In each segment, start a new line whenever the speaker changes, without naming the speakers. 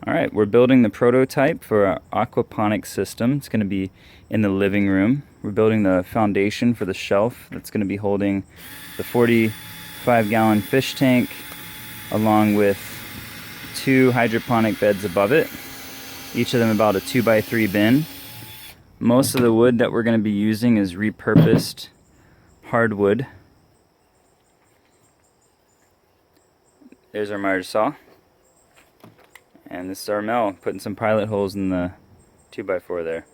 Alright, we're building the prototype for our aquaponics system. It's going to be in the living room. We're building the foundation for the shelf that's going to be holding the 45-gallon fish tank along with 2 hydroponic beds above it, each of them about a 2x3 bin. Most of the wood that we're going to be using is repurposed hardwood. There's our miter saw. And this is our mill, putting some pilot holes in the 2x4 there.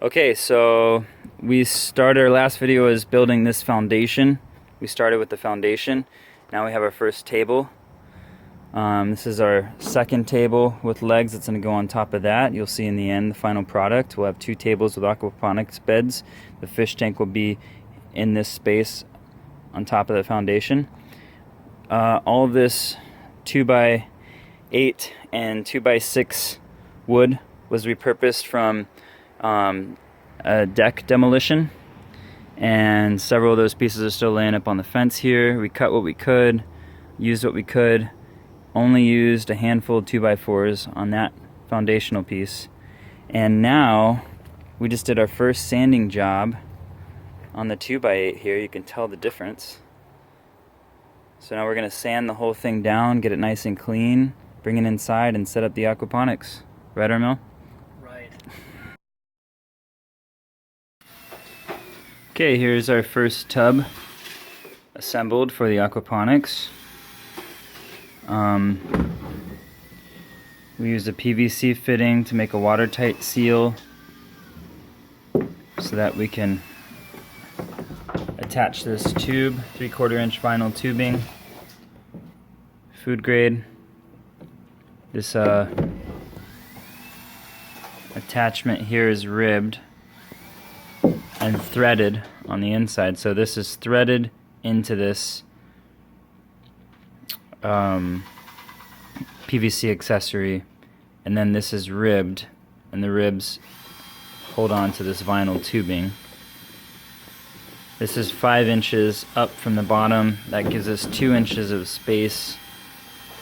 Okay, so we started, our last video was building this foundation. We started with the foundation. Now we have our first table. This is our second table with legs that's going to go on top of that. You'll see in the end the final product. We'll have 2 tables with aquaponics beds. The fish tank will be in this space on top of the foundation. All of this 2x8 and 2x6 wood was repurposed from a deck demolition, and several of those pieces are still laying up on the fence here. We cut what we could, used what we could, only used a handful of 2x4s on that foundational piece, and now we just did our first sanding job on the 2x8 here. You can tell the difference. So now we're going to sand the whole thing down, get it nice and clean, bring it inside, and set up the aquaponics. Right, Armel?
Right.
Okay, here's our first tub assembled for the aquaponics. We used a PVC fitting to make a watertight seal so that we can attach this tube, 3/4 inch vinyl tubing, Foodgrade. This attachment here is ribbed and threaded on the inside, so this is threaded into this PVC accessory, and then this is ribbed, and the ribs hold on to this vinyl tubing. This is 5 inches up from the bottom. That gives us 2 inches of space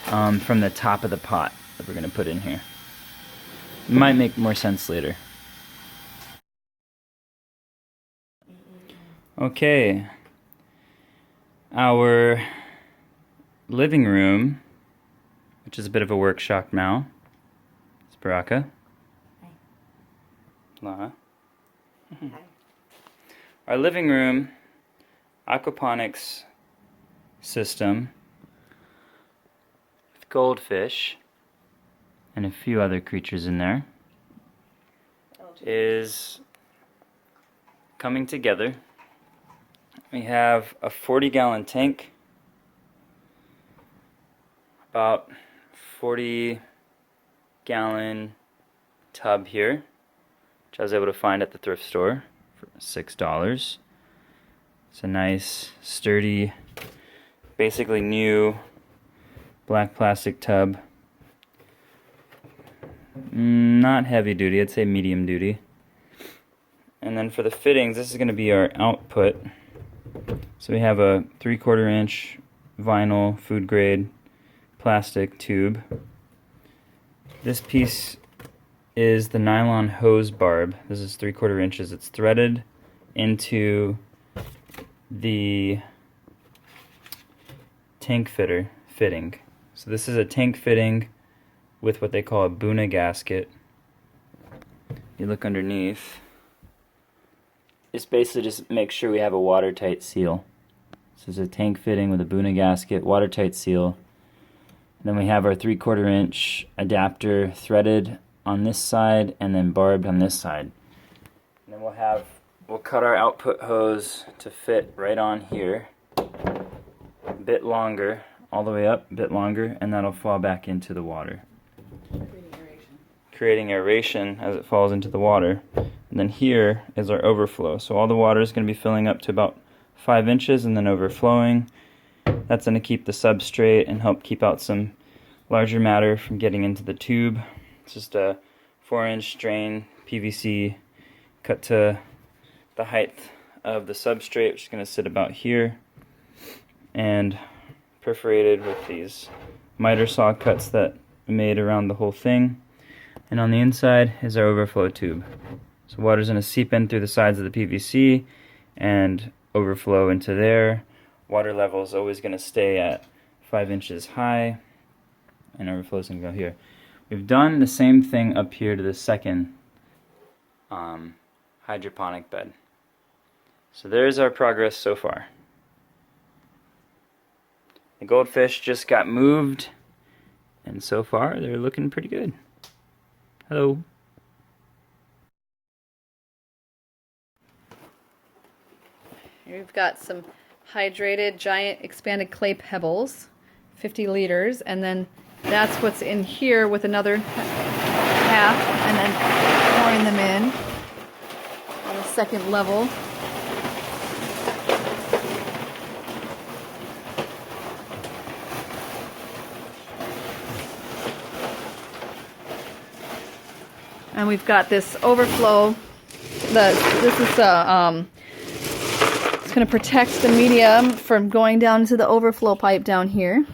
from the top of the pot that we're going to put in here. It might make more sense later. Okay, our living room, which is a bit of a workshop now. It's Baraka.
Hi.
Laura.
Hi.
Our living room aquaponics system with goldfish and a few other creatures in there is coming together. We have a 40-gallon tank, about 40-gallon tub here, which I was able to find at the thrift store for $6. It's a nice, sturdy, basically new black plastic tub. Not heavy duty, I'd say medium duty. And then for the fittings, this is going to be our output. So we have a 3/4 inch vinyl Foodgrade plastic tube. This piece is the nylon hose barb. This is 3/4 inches. It's threaded into the tank fitting. So this is a tank fitting with what they call a Buna Gasket. You look underneath. It's basically just make sure we have a watertight seal. This is a tank fitting with a Buna Gasket, watertight seal. And then we have our 3/4 inch adapter threaded on this side and then barbed on this side. And then we'll cut our output hose to fit right on here, a bit longer, all the way up, a bit longer, and that'll fall back into the water, creating aeration as it falls into the water. And then here is our overflow. So all the water is going to be filling up to about 5 inches and then overflowing. That's going to keep the substrate and help keep out some larger matter from getting into the tube. It's just a 4-inch drain PVC cut to the height of the substrate, which is going to sit about here. And perforated with these miter saw cuts that we made around the whole thing. And on the inside is our overflow tube. So water's going to seep in through the sides of the PVC and overflow into there. Water level is always going to stay at 5 inches high, and overflow is going to go here. We've done the same thing up here to the second hydroponic bed. So there's our progress so far. The goldfish just got moved, and so far they're looking pretty good. Hello.
Here we've got some hydrated giant expanded clay pebbles, 50 liters, and then that's what's in here with another half, and then pouring them in on the second level. And we've got this overflow. This is it's going to protect the medium from going down to the overflow pipe down here.